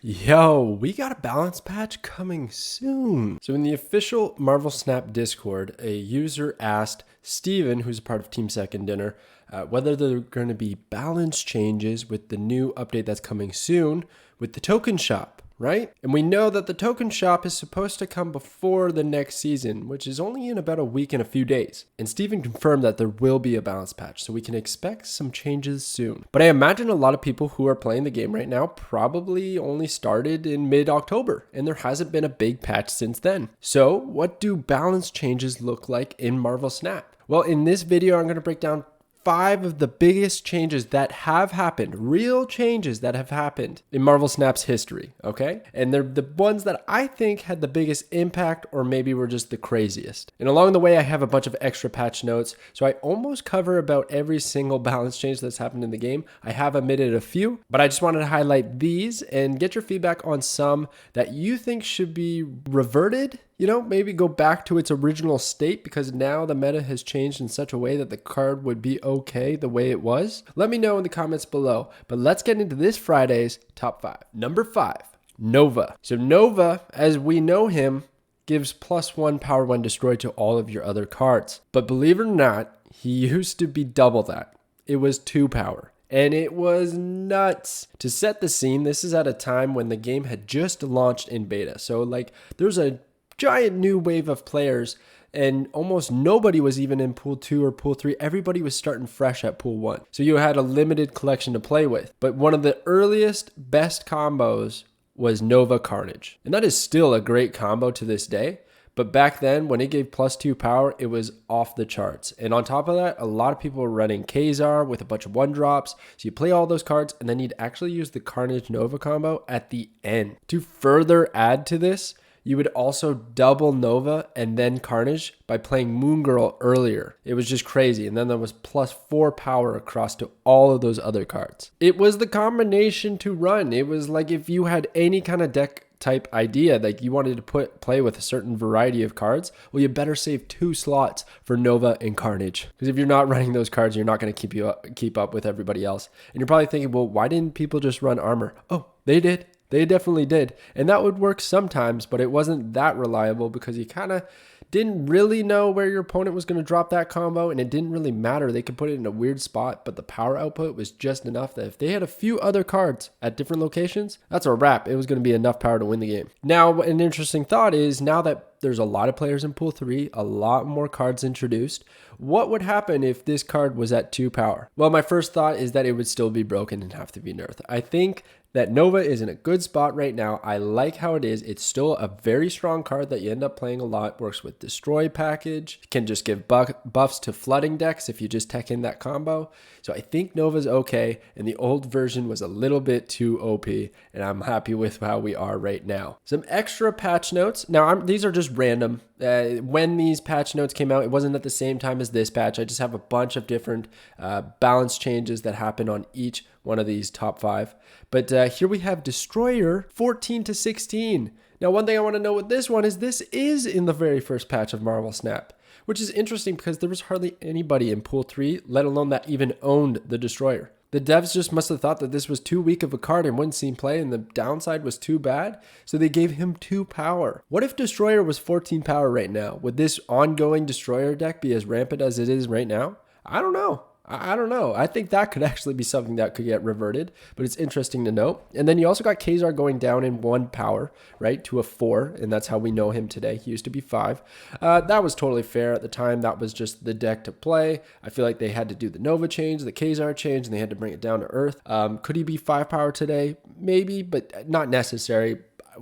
Yo, we got a balance patch coming soon. So in the official Marvel Snap Discord, a user asked Steven, who's a part of Team Second Dinner, whether there are going to be balance changes with the new update that's coming soon with the token shop, right? And we know that the token shop is supposed to come before the next season, which is only in about a week and a few days. And Steven confirmed that there will be a balance patch, so we can expect some changes soon. But I imagine a lot of people who are playing the game right now probably only started in mid-October, and there hasn't been a big patch since then. So what do balance changes look like in Marvel Snap? Well, in this video, I'm going to break down 5 of the biggest changes that have happened, real changes that have happened in Marvel Snap's history, okay? And they're the ones that I think had the biggest impact or maybe were just the craziest. And along the way, I have a bunch of extra patch notes, so I almost cover about every single balance change that's happened in the game. I have omitted a few, but I just wanted to highlight these and get your feedback on some that you think should be reverted. You know, maybe go back to its original state because now the meta has changed in such a way that the card would be okay the way it was. Let me know in the comments below. But let's get into this Friday's top 5. Number 5, Nova. So Nova, as we know him, gives +1 power when destroyed to all of your other cards. But believe it or not, he used to be double that. It was 2 power. And it was nuts. To set the scene, this is at a time when the game had just launched in beta. So like there's a giant new wave of players and almost nobody was even in pool 2 or pool 3. Everybody was starting fresh at pool 1. So you had a limited collection to play with. But one of the earliest best combos was Nova Carnage. And that is still a great combo to this day. But back then, when it gave +2 power, it was off the charts. And on top of that, a lot of people were running Kazar with a bunch of 1-drops. So you play all those cards, and then you'd actually use the Carnage Nova combo at the end. To further add to this, you would also double Nova and then Carnage by playing Moon Girl earlier. It was just crazy. And then there was +4 power across to all of those other cards. It was the combination to run. It was like if you had any kind of deck type idea, like you wanted to play with a certain variety of cards, well, you better save 2 slots for Nova and Carnage. Because if you're not running those cards, you're not going to keep up with everybody else. And you're probably thinking, well, why didn't people just run armor? Oh, they did. They definitely did. And that would work sometimes, but it wasn't that reliable because you kind of didn't really know where your opponent was going to drop that combo, and it didn't really matter. They could put it in a weird spot, but the power output was just enough that if they had a few other cards at different locations, that's a wrap. It was going to be enough power to win the game. Now, an interesting thought is now that there's a lot of players in pool 3, a lot more cards introduced, what would happen if this card was at 2 power? Well, my first thought is that it would still be broken and have to be nerfed. I think that Nova is in a good spot right now. I like how it is. It's still a very strong card that you end up playing a lot. Works with Destroy package. Can just give buffs to flooding decks if you just tech in that combo. So I think Nova's okay. And the old version was a little bit too OP. And I'm happy with how we are right now. Some extra patch notes. Now, these are just random. When these patch notes came out, it wasn't at the same time as this patch. I just have a bunch of different balance changes that happen on each one of these top 5. But here we have Destroyer 14 to 16. Now, one thing I want to know with this one is this is in the very first patch of Marvel Snap, which is interesting because there was hardly anybody in pool 3, let alone that even owned the Destroyer. The devs just must have thought that this was too weak of a card and wouldn't seem play, and the downside was too bad, so they gave him 2 power. What if Destroyer was 14 power right now? Would this ongoing Destroyer deck be as rampant as it is right now? I don't know. I don't know. I think that could actually be something that could get reverted, but it's interesting to note. And then you also got Kazar going down in 1 power, right, to a 4, and that's how we know him today. He used to be 5. That was totally fair at the time. That was just the deck to play. I feel like they had to do the Nova change, the Kazar change, and they had to bring it down to earth. Could he be 5 power today? Maybe, but not necessary.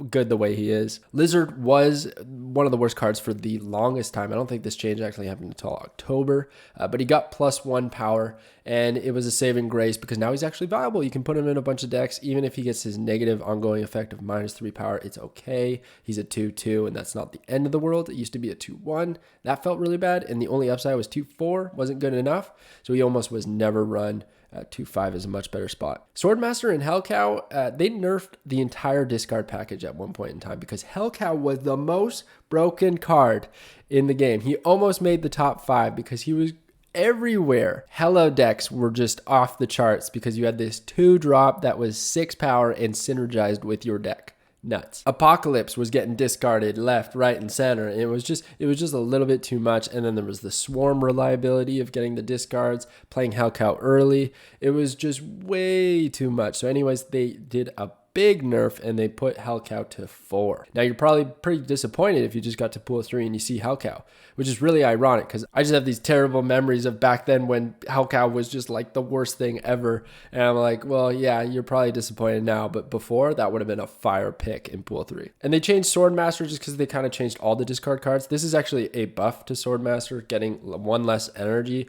Good the way he is. Lizard was one of the worst cards for the longest time. I don't think this change actually happened until October, but he got +1 power, and it was a saving grace because now he's actually viable. You can put him in a bunch of decks. Even if he gets his negative ongoing effect of -3 power, it's okay. He's a 2/2, and that's not the end of the world. It used to be a 2/1. That felt really bad, and the only upside was 2/4. Wasn't good enough, so he almost was never run. 2/5 is a much better spot. Swordmaster and Hellcow, they nerfed the entire discard package at one point in time because Hellcow was the most broken card in the game. He almost made the top 5 because he was everywhere. Hello decks were just off the charts because you had this 2-drop that was 6 power and synergized with your deck. Nuts. Apocalypse was getting discarded left, right, and center. And it was just a little bit too much. And then there was the swarm reliability of getting the discards, playing Hellcow early. It was just way too much. So anyways, they did a big nerf and they put Hellcow to 4. Now you're probably pretty disappointed if you just got to pool 3 and you see Hellcow, which is really ironic because I just have these terrible memories of back then when Hellcow was just like the worst thing ever. And I'm like, well, yeah, you're probably disappointed now, but before that would have been a fire pick in pool 3. And they changed Swordmaster just because they kind of changed all the discard cards. This is actually a buff to Swordmaster. Getting 1 less energy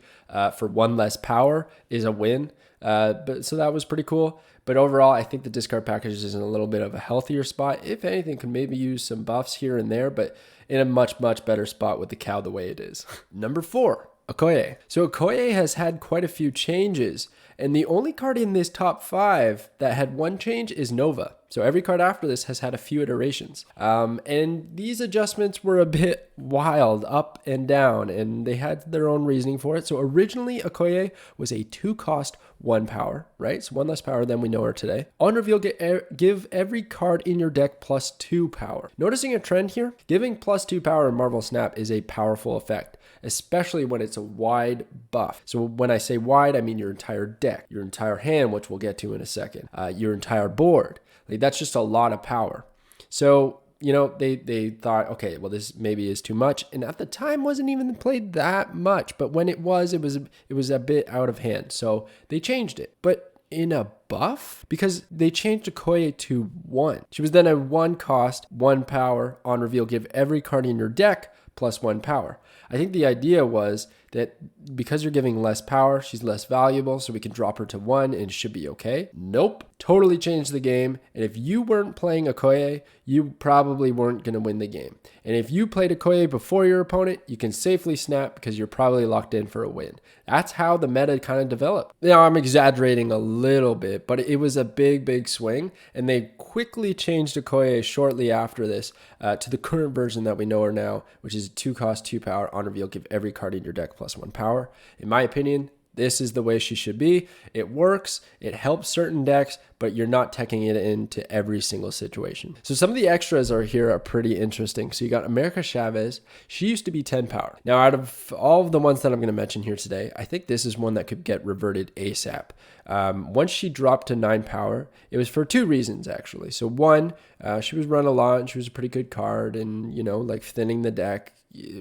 for 1 less power is a win. But so that was pretty cool. But overall, I think the discard package is in a little bit of a healthier spot. If anything, could maybe use some buffs here and there, but in a much, much better spot with the cow the way it is. Number 4, Okoye. So Okoye has had quite a few changes, and the only card in this top 5 that had 1 change is Nova. So every card after this has had a few iterations. And these adjustments were a bit wild, up and down, and they had their own reasoning for it. So originally, Okoye was a 2-cost, 1 power, right? So 1 less power than we know her today. On reveal, give every card in your deck plus 2 power. Noticing a trend here? Giving plus 2 power in Marvel Snap is a powerful effect, especially when it's a wide buff. So when I say wide, I mean your entire deck, your entire hand, which we'll get to in a second, your entire board. Like that's just a lot of power. So, you know, they thought, okay, well, this maybe is too much. And at the time wasn't even played that much. But when it was a bit out of hand. So they changed it. But in a buff, because they changed Okoye to 1. She was then a 1 cost, 1 power on reveal. Give every card in your deck plus 1 power. I think the idea was that because you're giving less power, she's less valuable, so we can drop her to 1 and it should be okay. Nope. Totally changed the game. And if you weren't playing Okoye, you probably weren't going to win the game. And if you played Okoye before your opponent, you can safely snap because you're probably locked in for a win. That's how the meta kind of developed. Now, I'm exaggerating a little bit, but it was a big, big swing. And they quickly changed Okoye shortly after this to the current version that we know her now, which is 2 cost, 2 power on reveal. Give every card in your deck plus 1 power. In my opinion, this is the way she should be. It works. It helps certain decks, but you're not teching it into every single situation. So some of the extras here are pretty interesting. So you got America Chavez. She used to be 10 power. Now, out of all of the ones that I'm going to mention here today, I think this is one that could get reverted ASAP. Once she dropped to 9 power, it was for 2 reasons, actually. So one, she was run a lot and she was a pretty good card and, you know, like thinning the deck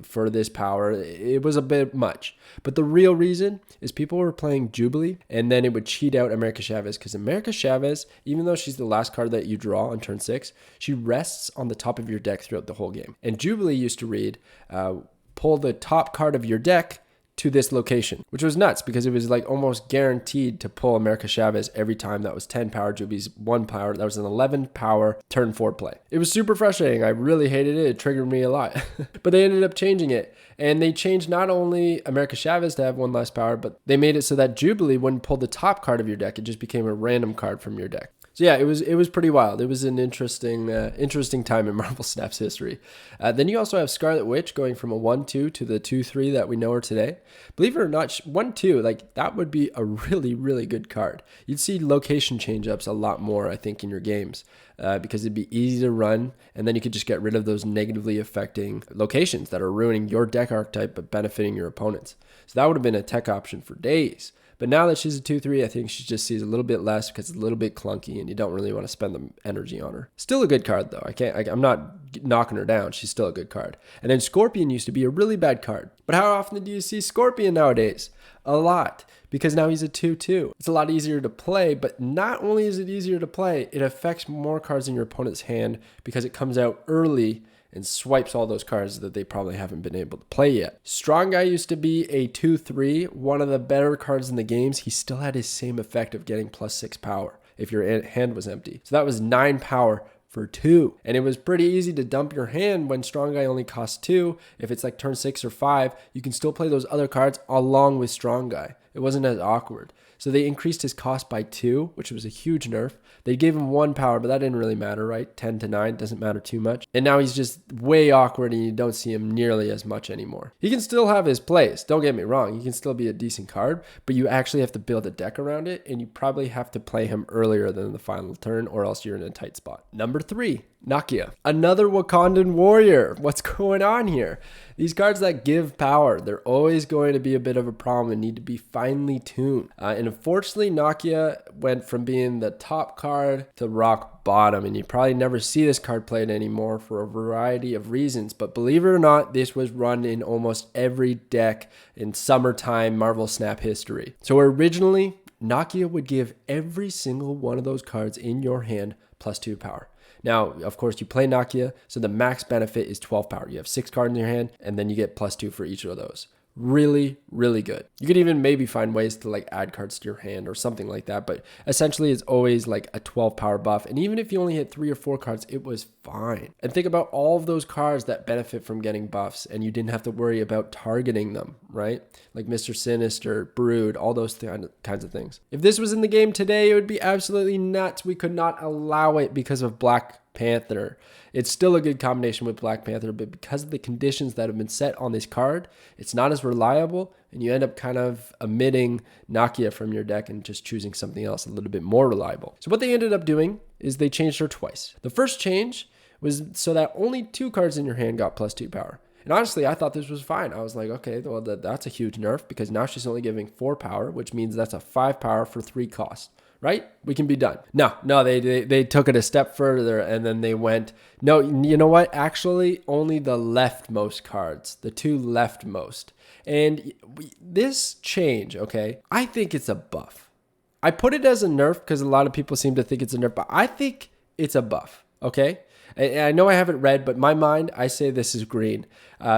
for this power, it was a bit much. But the real reason is people were playing Jubilee and then it would cheat out America Chavez because America Chavez, even though she's the last card that you draw on turn 6, she rests on the top of your deck throughout the whole game. And Jubilee used to read, pull the top card of your deck to this location, which was nuts because it was like almost guaranteed to pull America Chavez every time. That was 10 power, Jubilee's 1 power. That was an 11 power turn 4 play. It was super frustrating. I really hated it. It triggered me a lot. But they ended up changing it. And they changed not only America Chavez to have 1 less power, but they made it so that Jubilee wouldn't pull the top card of your deck. It just became a random card from your deck. So yeah, it was pretty wild. It was an interesting time in Marvel Snap's history. Then you also have Scarlet Witch going from a 1-2 to the 2-3 that we know her today. Believe it or not, 1-2, like that would be a really, really good card. You'd see location change-ups a lot more, I think, in your games because it'd be easy to run, and then you could just get rid of those negatively affecting locations that are ruining your deck archetype but benefiting your opponents. So that would have been a tech option for days. But now that she's a 2-3, I think she just sees a little bit less because it's a little bit clunky and you don't really want to spend the energy on her. Still a good card though. I'm not knocking her down. She's still a good card. And then Scorpion used to be a really bad card. But how often do you see Scorpion nowadays? A lot. Because now he's a 2-2. It's a lot easier to play, but not only is it easier to play, it affects more cards in your opponent's hand because it comes out early and swipes all those cards that they probably haven't been able to play yet. Strong Guy used to be a 2-3, one of the better cards in the games. He still had his same effect of getting +6 power if your hand was empty. So that was 9 power for 2. And it was pretty easy to dump your hand when Strong Guy only costs 2. If it's like turn 6 or 5, you can still play those other cards along with Strong Guy. It wasn't as awkward. So they increased his cost by 2, which was a huge nerf. They gave him 1 power, but that didn't really matter, right? 10 to 9 doesn't matter too much. And now he's just way awkward and you don't see him nearly as much anymore. He can still have his plays. Don't get me wrong. He can still be a decent card, but you actually have to build a deck around it, and you probably have to play him earlier than the final turn, or else you're in a tight spot. Number 3, Nakia. Another Wakandan warrior. What's going on here? These cards that give power, they're always going to be a bit of a problem and need to be finely tuned. And unfortunately, Nakia went from being the top card to rock bottom, and you probably never see this card played anymore for a variety of reasons. But believe it or not, this was run in almost every deck in summertime Marvel Snap history. So originally, Nakia would give every single one of those cards in your hand +2 power. Now, of course, you play Nakia, so the max benefit is 12 power. You have 6 cards in your hand, and then you get +2 for each of those. Really, really good. You could even maybe find ways to like add cards to your hand or something like that, but essentially it's always like a 12 power buff. And even if you only hit 3 or 4 cards, it was fine. And think about all of those cards that benefit from getting buffs and you didn't have to worry about targeting them, right? Like Mr. Sinister, Brood, all those kinds of things. If this was in the game today, it would be absolutely nuts. We could not allow it because of Black Panther. It's still a good combination with Black Panther, but because of the conditions that have been set on this card, it's not as reliable, and you end up kind of omitting Nakia from your deck and just choosing something else a little bit more reliable. So what they ended up doing is they changed her twice. The first change was so that only 2 cards in your hand got +2 power. And honestly, I thought this was fine. I was like, okay, well, that's a huge nerf because now she's only giving 4 power, which means that's a 5 power for 3 cost. Right? We can be done. No, they took it a step further and then they went, no, you know what? Actually, only the leftmost cards, the 2 leftmost. And this change, okay, I think it's a buff. I put it as a nerf because a lot of people seem to think it's a nerf, but I think it's a buff, okay? And I know I haven't read, but in my mind, I say this is green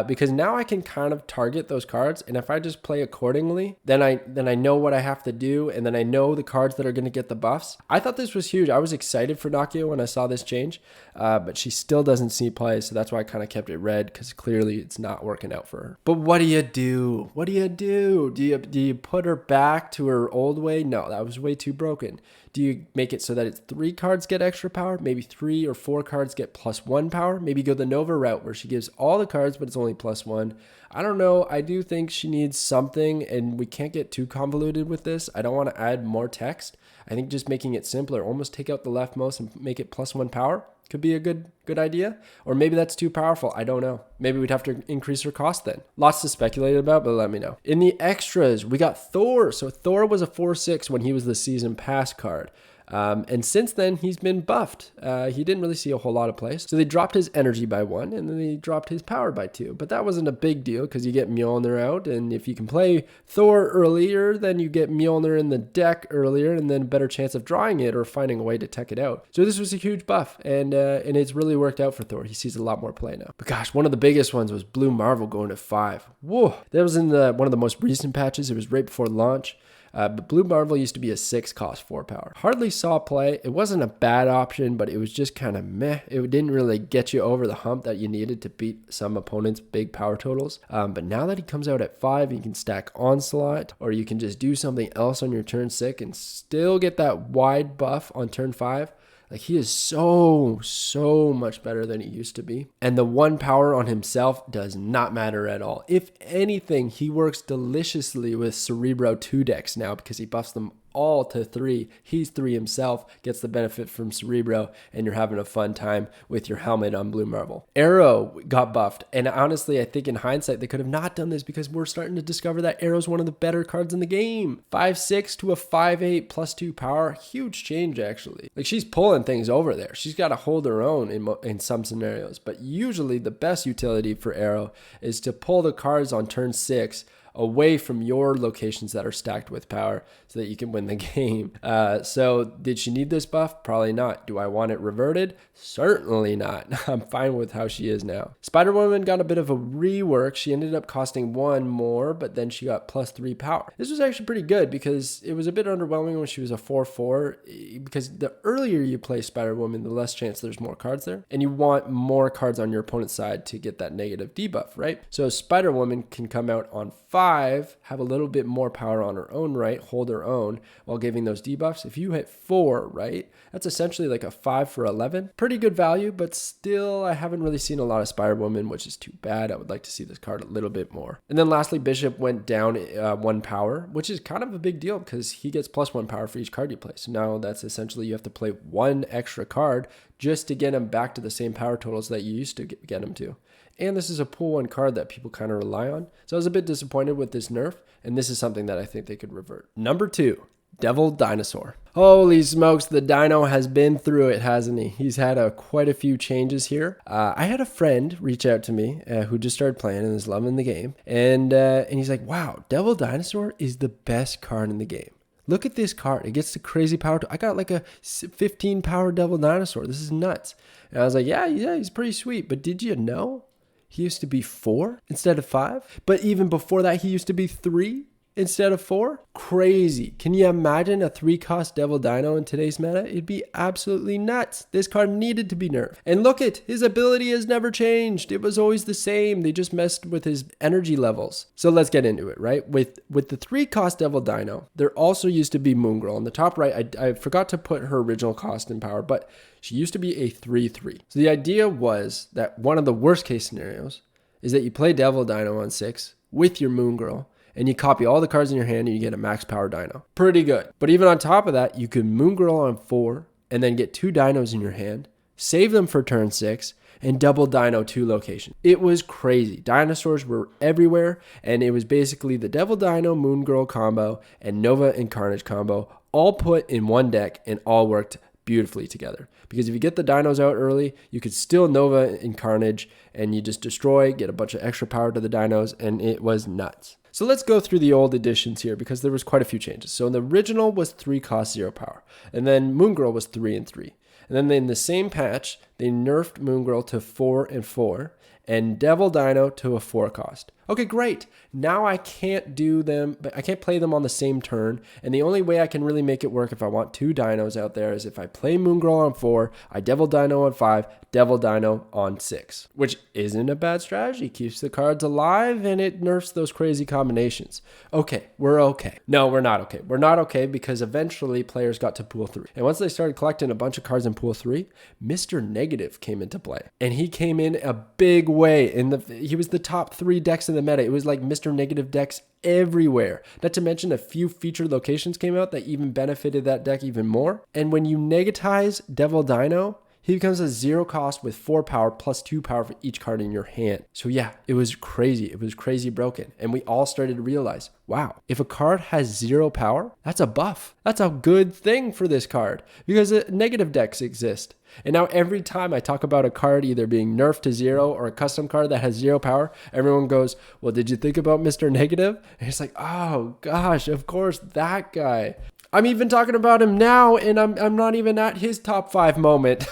because now I can kind of target those cards. And if I just play accordingly, then I know what I have to do. And then I know the cards that are going to get the buffs. I thought this was huge. I was excited for Nakia when I saw this change, but she still doesn't see play. So that's why I kind of kept it red because clearly it's not working out for her. But what do you do? What do you do? Do you put her back to her old way? No, that was way too broken. Do you make it so that it's 3 cards get extra power? Maybe 3 or 4 cards get +1 power? Maybe go the Nova route where she gives all the cards, but it's only +1. I don't know. I do think she needs something, and we can't get too convoluted with this. I don't want to add more text. I think just making it simpler, almost take out the leftmost and make it +1 power could be a good idea. Or maybe that's too powerful. I don't know. Maybe we'd have to increase her cost then. Lots to speculate about, but let me know. In the extras, we got Thor. So Thor was a 4/6 when he was the season pass card. And since then, he's been buffed. He didn't really see a whole lot of play. So they dropped his energy by 1, and then they dropped his power by 2. But that wasn't a big deal because you get Mjolnir out. And if you can play Thor earlier, then you get Mjolnir in the deck earlier, and then a better chance of drawing it or finding a way to tech it out. So this was a huge buff, and it's really worked out for Thor. He sees a lot more play now. But gosh, one of the biggest ones was Blue Marvel going to 5. Whoa. That was in one of the most recent patches. It was right before launch. But Blue Marvel used to be a 6 cost 4 power. Hardly saw play. It wasn't a bad option, but it was just kind of meh. It didn't really get you over the hump that you needed to beat some opponents' big power totals. But now that he comes out at 5, you can stack Onslaught, or you can just do something else on your turn 6 and still get that wide buff on turn 5. Like, he is so much better than he used to be. And the 1 power on himself does not matter at all. If anything, he works deliciously with Cerebro 2 decks now because he buffs them all to 3. He's 3 himself, gets the benefit from Cerebro, and you're having a fun time with your helmet on Blue Marvel. Arrow got buffed, and honestly, I think in hindsight, they could have not done this because we're starting to discover that Arrow's one of the better cards in the game. 5/6 to a 5/8 +2 power, huge change actually. Like, she's pulling things over there. She's got to hold her own in some scenarios, but usually the best utility for Arrow is to pull the cards on turn 6 away from your locations that are stacked with power so that you can win the game. So did she need this buff? Probably not. Do I want it reverted? Certainly not. I'm fine with how she is now. Spider-Woman got a bit of a rework. She ended up costing 1 more, but then she got +3 power. This was actually pretty good because it was a bit underwhelming when she was a 4/4 because the earlier you play Spider-Woman, the less chance there's more cards there. And you want more cards on your opponent's side to get that negative debuff, right? So Spider-Woman can come out on 5 5, have a little bit more power on her own right, hold her own while giving those debuffs. If you hit 4, right, that's essentially like a 5 for 11. Pretty good value, but still I haven't really seen a lot of Spire Woman, which is too bad. I would like to see this card a little bit more. And then lastly, Bishop went down 1 power, which is kind of a big deal because he gets +1 power for each card you play. So now that's essentially you have to play 1 extra card just to get him back to the same power totals that you used to get him to. And this is a pool 1 card that people kind of rely on. So I was a bit disappointed with this nerf, and this is something that I think they could revert. Number 2, Devil Dinosaur. Holy smokes, the dino has been through it, hasn't he? He's had quite a few changes here. I had a friend reach out to me who just started playing and is loving the game. And he's like, wow, Devil Dinosaur is the best card in the game. Look at this card. It gets the crazy power. I got like a 15 power Devil Dinosaur. This is nuts. And I was like, yeah, he's pretty sweet. But did you know he used to be 4 instead of 5? But even before that, he used to be 3 instead of 4? Crazy. Can you imagine a 3-cost Devil Dino in today's meta? It'd be absolutely nuts. This card needed to be nerfed. And look it, his ability has never changed. It was always the same. They just messed with his energy levels. So let's get into it, right? With the 3-cost Devil Dino, there also used to be Moon Girl. On the top right, I forgot to put her original cost and power, but she used to be a 3/3. So the idea was that one of the worst case scenarios is that you play Devil Dino on 6 with your Moon Girl, and you copy all the cards in your hand and you get a max power dino. Pretty good. But even on top of that, you could Moon Girl on 4 and then get 2 dinos in your hand, save them for turn 6, and double dino 2 location. It was crazy. Dinosaurs were everywhere, and it was basically the Devil Dino Moon Girl combo and Nova and Carnage combo all put in one deck and all worked beautifully together. Because if you get the dinos out early, you could still Nova and Carnage and you just destroy, get a bunch of extra power to the dinos, and it was nuts. So let's go through the old editions here because there was quite a few changes. So the original was 3 cost 0 power. And then Moon Girl was 3 and 3. And then in the same patch, they nerfed Moon Girl to 4 and 4 and Devil Dino to a 4 cost. Okay, great. Now I can't do them, but I can't play them on the same turn. And the only way I can really make it work if I want 2 dinos out there is if I play Moon Girl on 4, I Devil Dino on 5, Devil Dino on 6, which isn't a bad strategy. Keeps the cards alive and it nerfs those crazy combinations. Okay, we're okay. No, we're not okay. We're not okay because eventually players got to pool 3. And once they started collecting a bunch of cards in pool 3, Mr. Negative came into play. And he came in a big way. He was the top 3 decks in the meta. It was like Mr. Negative decks everywhere. Not to mention a few featured locations came out that even benefited that deck even more. And when you negatize Devil Dino, he becomes a 0 cost with 4 power plus 2 power for each card in your hand. So yeah, it was crazy. It was crazy broken. And we all started to realize, wow, if a card has 0 power, that's a buff. That's a good thing for this card because negative decks exist. And now every time I talk about a card either being nerfed to 0 or a custom card that has 0 power, everyone goes, well, did you think about Mr. Negative? And it's like, oh gosh, of course, that guy. I'm even talking about him now, and I'm not even at his top 5 moment.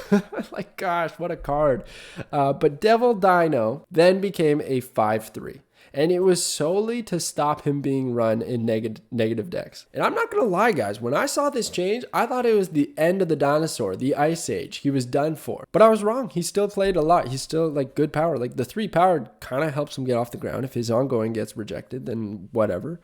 Like, gosh, what a card. But Devil Dino then became a 5/3. And it was solely to stop him being run in negative decks. And I'm not going to lie, guys. When I saw this change, I thought it was the end of the dinosaur, the Ice Age. He was done for. But I was wrong. He still played a lot. He's still like good power. Like the 3 power kind of helps him get off the ground. If his ongoing gets rejected, then whatever.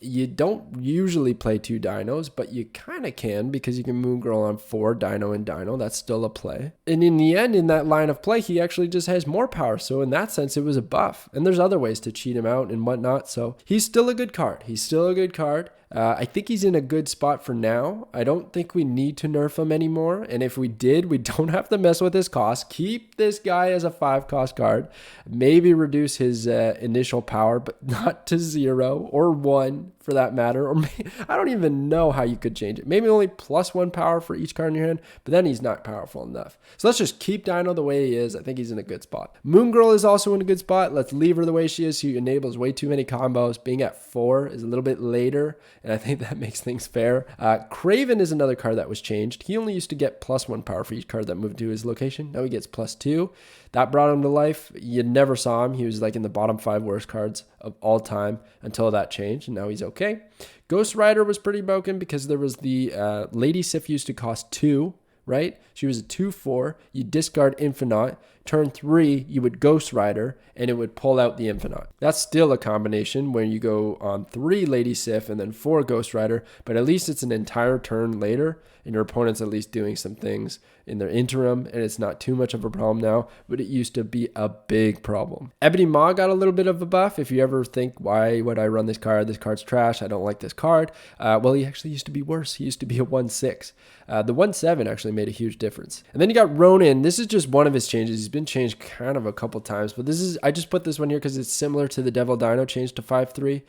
You don't usually play 2 dinos, but you kind of can because you can Moon Girl on 4 dino and dino. That's still a play. And in the end, in that line of play, he actually just has more power. So in that sense, it was a buff. And there's other ways to cheat him out and whatnot. So he's still a good card. He's still a good card. I think he's in a good spot for now. I don't think we need to nerf him anymore. And if we did, we don't have to mess with his cost. Keep this guy as a 5 cost card. Maybe reduce his initial power, but not to 0 or 1 for that matter. Or I don't even know how you could change it. Maybe only +1 power for each card in your hand, but then he's not powerful enough. So let's just keep Dino the way he is. I think he's in a good spot. Moon Girl is also in a good spot. Let's leave her the way she is. She enables way too many combos. Being at 4 is a little bit later, and I think that makes things fair. Craven is another card that was changed. He only used to get +1 power for each card that moved to his location. Now he gets +2. That brought him to life. You never saw him. He was like in the bottom 5 worst cards of all time until that changed, and now he's okay. Ghost Rider was pretty broken because there was the Lady Sif used to cost 2, right? She was a 2/4. You discard Infinite. Turn 3, you would Ghost Rider, and it would pull out the Infinite. That's still a combination when you go on 3 Lady Sif and then 4 Ghost Rider, but at least it's an entire turn later, and your opponent's at least doing some things in their interim, and it's not too much of a problem now, but it used to be a big problem. Ebony Maw got a little bit of a buff. If you ever think, why would I run this card? This card's trash. I don't like this card. Well, he actually used to be worse. He used to be a 1/6. The 1/7 actually made a huge difference. And then you got Ronin. This is just one of his changes. He's been changed kind of a couple times, but I just put this one here because it's similar to the Devil Dino change to 5/3.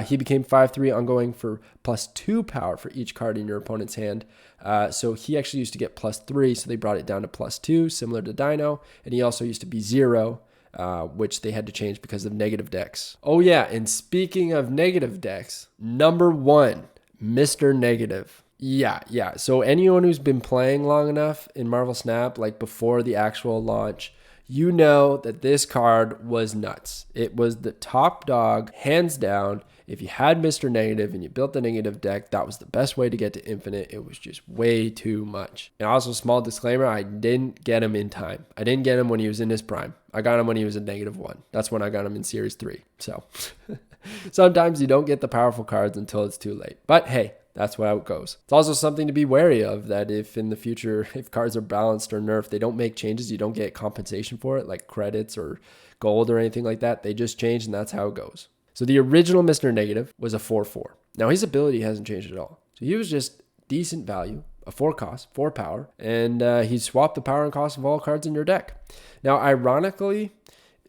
He became 5/3 ongoing for +2 power for each card in your opponent's hand. So he actually used to get +3, so they brought it down to +2, similar to Dino. And he also used to be 0, which they had to change because of negative decks. Oh yeah, and speaking of negative decks, number 1, Mr. Negative. Yeah. So anyone who's been playing long enough in Marvel Snap, like before the actual launch, you know that this card was nuts. It was the top dog, hands down. If you had Mr. Negative and you built the negative deck, that was the best way to get to Infinite. It was just way too much. And also, small disclaimer, I didn't get him in time. I didn't get him when he was in his prime. I got him when he was a -1. That's when I got him in Series 3. So sometimes you don't get the powerful cards until it's too late. But hey, that's how it goes. It's also something to be wary of, that if in the future, if cards are balanced or nerfed, they don't make changes, you don't get compensation for it, like credits or gold or anything like that. They just change, and that's how it goes. So the original Mr. Negative was a 4/4. Now his ability hasn't changed at all. So he was just decent value, a 4 cost, 4 power, and he swapped the power and cost of all cards in your deck. Now, ironically,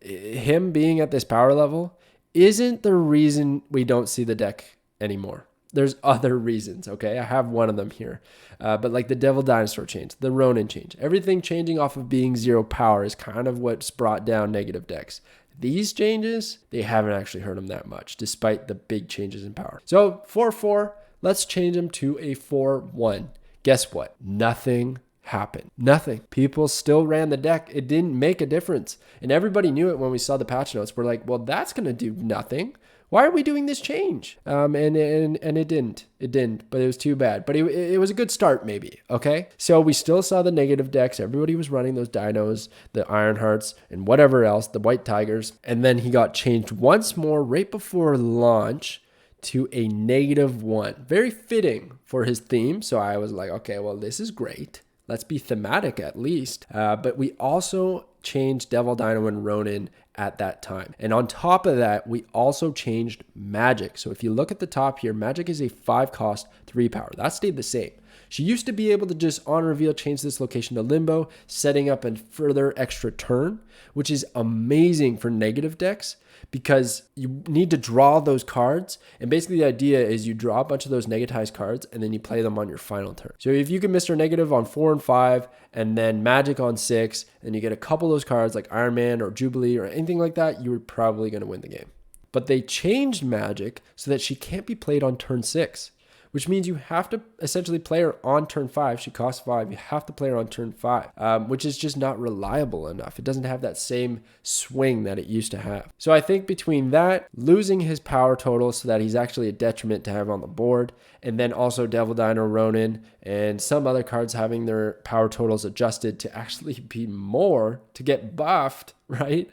him being at this power level isn't the reason we don't see the deck anymore. There's other reasons, okay? I have one of them here. But like the Devil Dinosaur change, the Ronin change, everything changing off of being 0 power is kind of what's brought down negative decks. These changes, they haven't actually hurt them that much, despite the big changes in power. So 4/4, let's change them to a 4/1. Guess what? Nothing happened. Nothing. People still ran the deck. It didn't make a difference. And everybody knew it when we saw the patch notes. We're like, well, that's going to do nothing. Why are we doing this change? And it didn't. It didn't, but it was too bad. But it was a good start, maybe, okay? So we still saw the negative decks. Everybody was running those Dinos, the Ironhearts, and whatever else, the White Tigers. And then he got changed once more right before launch to a -1. Very fitting for his theme. So I was like, okay, well, this is great. Let's be thematic at least. But we also changed Devil Dino and Ronin at that time. And on top of that, we also changed Magic. So if you look at the top here, Magic is a 5 cost, 3 power. That stayed the same. She used to be able to just on reveal change this location to Limbo, setting up a further extra turn, which is amazing for negative decks because you need to draw those cards. And basically the idea is you draw a bunch of those negatized cards and then you play them on your final turn. So if you can Mr. Negative on 4 and 5 and then Magic on 6, and you get a couple of those cards like Iron Man or Jubilee or anything like that, you were probably going to win the game. But they changed Magic so that she can't be played on turn 6. Which means you have to essentially play her on turn 5. She costs 5. You have to play her on turn 5, which is just not reliable enough. It doesn't have that same swing that it used to have. So I think between that, losing his power total so that he's actually a detriment to have on the board, and then also Devil Dino, Ronin, and some other cards having their power totals adjusted to actually be more, to get buffed, right?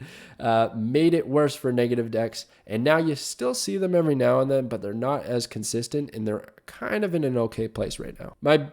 Made it worse for negative decks. And now you still see them every now and then, but they're not as consistent, and they're kind of in an okay place right now. My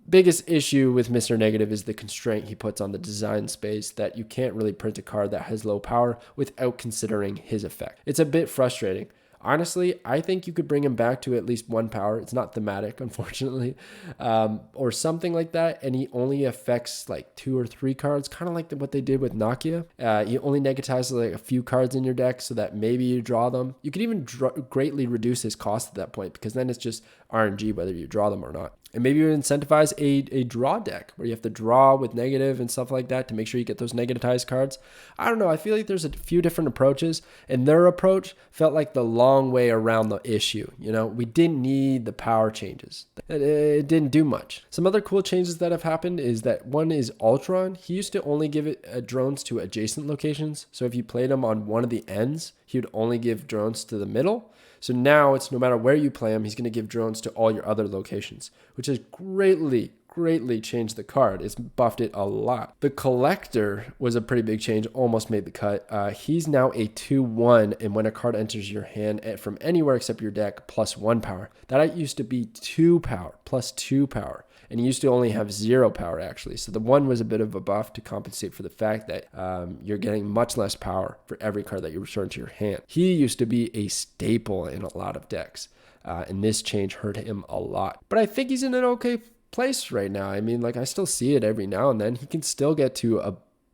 biggest issue with Mr. Negative is the constraint he puts on the design space, that you can't really print a card that has low power without considering his effect. It's a bit frustrating. Honestly, I think you could bring him back to at least 1 power. It's not thematic, unfortunately, or something like that. And he only affects like 2 or 3 cards, kind of like what they did with Nakia. He only negatizes like a few cards in your deck so that maybe you draw them. You could even greatly reduce his cost at that point, because then it's just RNG whether you draw them or not. And maybe you incentivize a draw deck where you have to draw with negative and stuff like that to make sure you get those negativized cards. I don't know. I feel like there's a few different approaches, and their approach felt like the long way around the issue. You know, we didn't need the power changes. It didn't do much. Some other cool changes that have happened is that one is Ultron. He used to only give it drones to adjacent locations. So if you played him on one of the ends, he would only give drones to the middle. So now it's no matter where you play him, he's going to give drones to all your other locations, which has greatly greatly changed the card. It's buffed it a lot. The collector was a pretty big change, almost made the cut. He's now a 2/1, and when a card enters your hand from anywhere except your deck, +1 power. That used to be 2 power, +2 power. And he used to only have 0 power, actually. So the 1 was a bit of a buff to compensate for the fact that you're getting much less power for every card that you return to your hand. He used to be a staple in a lot of decks, and this change hurt him a lot. But I think he's in an okay place right now. I mean, like, I still see it every now and then. He can still get to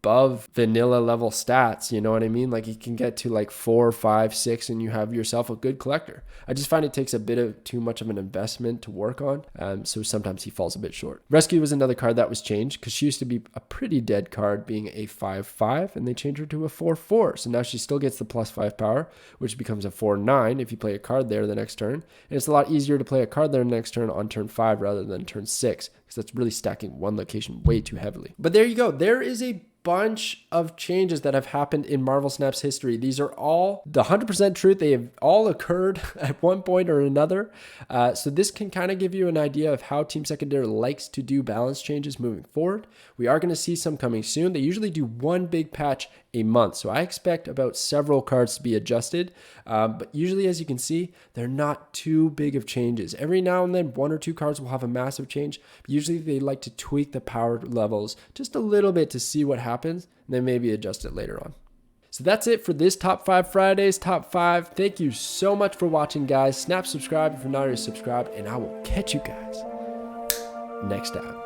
above vanilla level stats, you know what I mean? Like, you can get to like 4, 5, 6, and you have yourself a good collector. I just find it takes a bit of too much of an investment to work on, so sometimes he falls a bit short. Rescue was another card that was changed because she used to be a pretty dead card, being a 5/5, and they changed her to a 4/4. So now she still gets the +5 power, which becomes a 4/9 if you play a card there the next turn. And it's a lot easier to play a card there the next turn on turn 5 rather than turn 6, because that's really stacking one location way too heavily. But there you go. There is a bunch of changes that have happened in Marvel Snap's history. These are all the 100% truth. They have all occurred at one point or another. So this can kind of give you an idea of how Team Secondary likes to do balance changes moving forward. We are going to see some coming soon. They usually do one big patch a month. So I expect about several cards to be adjusted. But usually, as you can see, they're not too big of changes. Every now and then, 1 or 2 cards will have a massive change. But usually they like to tweak the power levels just a little bit to see what happens, and then maybe adjust it later on. So that's it for this Top 5 Fridays, Top 5. Thank you so much for watching, guys. Snap subscribe if you're not already subscribed, and I will catch you guys next time.